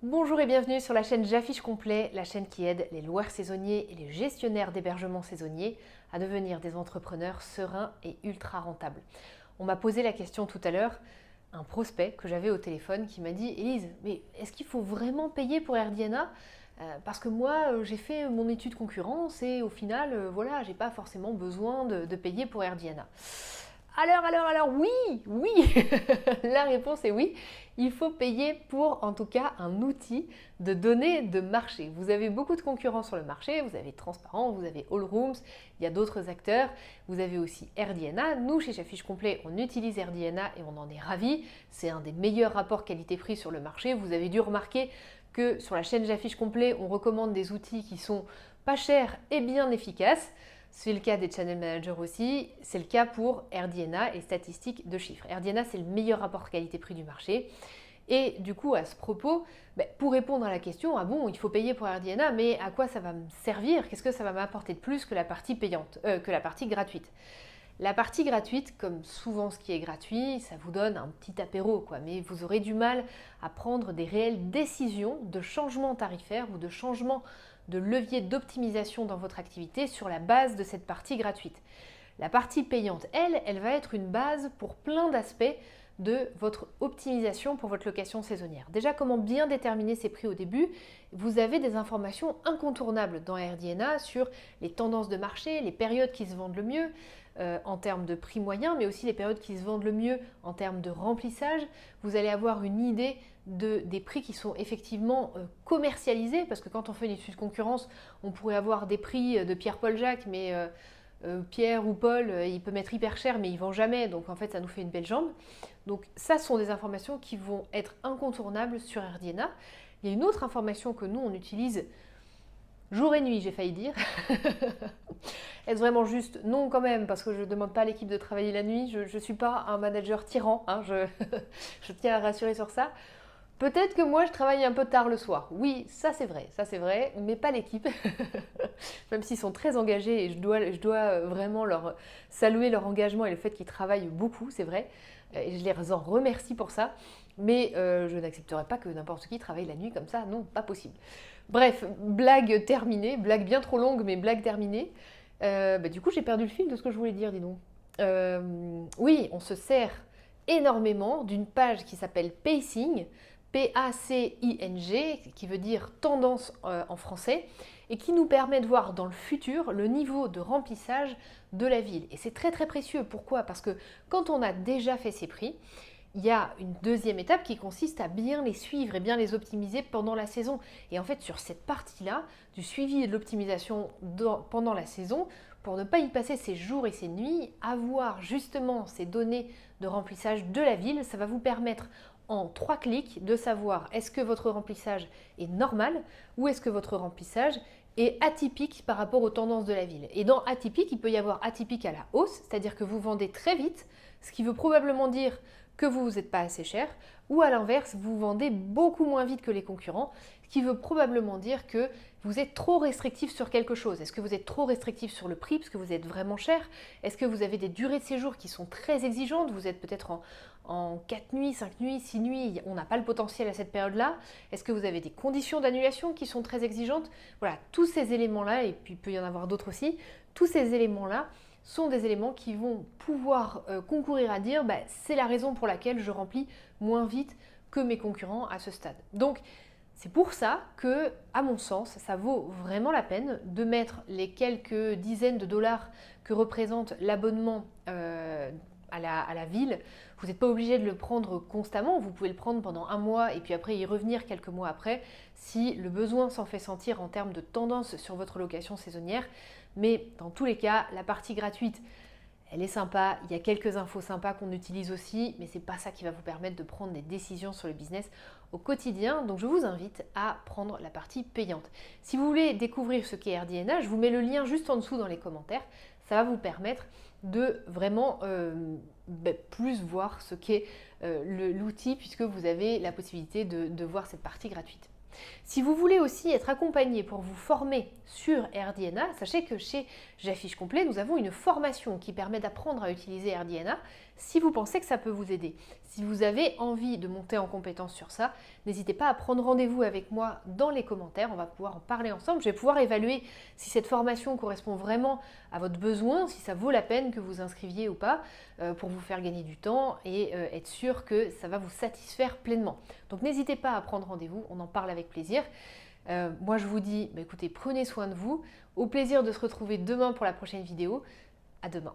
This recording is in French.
Bonjour et bienvenue sur la chaîne J'affiche complet, la chaîne qui aide les loueurs saisonniers et les gestionnaires d'hébergement saisonnier à devenir des entrepreneurs sereins et ultra rentables. On m'a posé la question tout à l'heure, un prospect que j'avais au téléphone qui m'a dit « Élise, mais est-ce qu'il faut vraiment payer pour AirDNA parce que moi, j'ai fait mon étude concurrence et au final, voilà, j'ai pas forcément besoin de payer pour AirDNA. » Alors, oui, la réponse est oui. Il faut payer pour, en tout cas, un outil de données de marché. Vous avez beaucoup de concurrents sur le marché, vous avez Transparent, vous avez Allrooms, il y a d'autres acteurs, vous avez aussi AirDNA. Nous, chez J'affiche complet, on utilise AirDNA et on en est ravis. C'est un des meilleurs rapports qualité-prix sur le marché. Vous avez dû remarquer que sur la chaîne J'affiche complet, on recommande des outils qui sont pas chers et bien efficaces. C'est le cas des channel managers aussi, c'est le cas pour AirDNA et statistiques de chiffres. AirDNA, c'est le meilleur rapport qualité-prix du marché. Et du coup, à ce propos, pour répondre à la question, ah bon, il faut payer pour AirDNA, mais à quoi ça va me servir? Qu'est-ce que ça va m'apporter de plus que la partie payante, que la partie gratuite? La partie gratuite, comme souvent ce qui est gratuit, ça vous donne un petit apéro, quoi, mais vous aurez du mal à prendre des réelles décisions de changement tarifaire ou de changement de levier d'optimisation dans votre activité sur la base de cette partie gratuite. La partie payante, elle va être une base pour plein d'aspects de votre optimisation pour votre location saisonnière. Déjà, comment bien déterminer ses prix au début? Vous avez des informations incontournables dans AirDNA sur les tendances de marché, les périodes qui se vendent le mieux en termes de prix moyen, mais aussi les périodes qui se vendent le mieux en termes de remplissage. Vous allez avoir une idée des prix qui sont effectivement commercialisés, parce que quand on fait une étude de concurrence, on pourrait avoir des prix de Pierre-Paul Jacques, mais Pierre ou Paul, il peut mettre hyper cher, mais il vend jamais, donc en fait ça nous fait une belle jambe. Donc ça sont des informations qui vont être incontournables sur AirDNA. Il y a une autre information que nous on utilise jour et nuit, j'ai failli dire. Est-ce vraiment juste? Non quand même, parce que je ne demande pas à l'équipe de travailler la nuit, je ne suis pas un manager tyran, hein, je tiens à rassurer sur ça. Peut-être que moi je travaille un peu tard le soir. Oui, ça c'est vrai, mais pas l'équipe. Même s'ils sont très engagés et je dois vraiment leur saluer leur engagement et le fait qu'ils travaillent beaucoup, c'est vrai. Et je les en remercie pour ça. Mais je n'accepterai pas que n'importe qui travaille la nuit comme ça, non, pas possible. Bref, blague terminée, blague bien trop longue, mais blague terminée. Du coup, j'ai perdu le fil de ce que je voulais dire, dis donc. Oui, on se sert énormément d'une page qui s'appelle Pacing, P-A-C-I-N-G, qui veut dire tendance en français, et qui nous permet de voir dans le futur le niveau de remplissage de la ville. Et c'est très très précieux. Pourquoi? Parce que quand on a déjà fait ses prix, il y a une deuxième étape qui consiste à bien les suivre et bien les optimiser pendant la saison. Et en fait, sur cette partie-là, du suivi et de l'optimisation pendant la saison, pour ne pas y passer ses jours et ses nuits, avoir justement ces données de remplissage de la ville, ça va vous permettre en 3 clics de savoir est-ce que votre remplissage est normal ou est-ce que votre remplissage est atypique par rapport aux tendances de la ville. Et dans atypique, il peut y avoir atypique à la hausse, c'est-à-dire que vous vendez très vite, ce qui veut probablement dire que vous n'êtes pas assez cher, ou à l'inverse, vous vendez beaucoup moins vite que les concurrents, ce qui veut probablement dire que vous êtes trop restrictif sur quelque chose. Est-ce que vous êtes trop restrictif sur le prix parce que vous êtes vraiment cher? Est-ce que vous avez des durées de séjour qui sont très exigeantes? Vous êtes peut-être en 4 nuits, 5 nuits, 6 nuits, on n'a pas le potentiel à cette période-là. Est-ce que vous avez des conditions d'annulation qui sont très exigeantes? Voilà, tous ces éléments-là, et puis il peut y en avoir d'autres aussi, tous ces éléments-là sont des éléments qui vont pouvoir concourir à dire c'est la raison pour laquelle je remplis moins vite que mes concurrents à ce stade. Donc c'est pour ça que, à mon sens, ça vaut vraiment la peine de mettre les quelques dizaines de dollars que représente l'abonnement à la ville. Vous n'êtes pas obligé de le prendre constamment, vous pouvez le prendre pendant un mois et puis après y revenir quelques mois après si le besoin s'en fait sentir en termes de tendance sur votre location saisonnière. Mais dans tous les cas, la partie gratuite, elle est sympa, il y a quelques infos sympas qu'on utilise aussi, mais c'est pas ça qui va vous permettre de prendre des décisions sur le business au quotidien. Donc je vous invite à prendre la partie payante. Si vous voulez découvrir ce qu'est AirDNA, je vous mets le lien juste en dessous dans les commentaires. Ça va vous permettre de vraiment plus voir ce qu'est l'outil puisque vous avez la possibilité de voir cette partie gratuite. Si vous voulez aussi être accompagné pour vous former sur AirDNA, sachez que chez J'affiche complet, nous avons une formation qui permet d'apprendre à utiliser AirDNA. si vous pensez que ça peut vous aider. Si vous avez envie de monter en compétence sur ça, n'hésitez pas à prendre rendez-vous avec moi dans les commentaires, on va pouvoir en parler ensemble. Je vais pouvoir évaluer si cette formation correspond vraiment à votre besoin, si ça vaut la peine que vous inscriviez ou pas, pour vous faire gagner du temps et être sûr que ça va vous satisfaire pleinement. Donc n'hésitez pas à prendre rendez-vous, on en parle avec plaisir. Moi je vous dis, écoutez, prenez soin de vous, au plaisir de se retrouver demain pour la prochaine vidéo. À demain.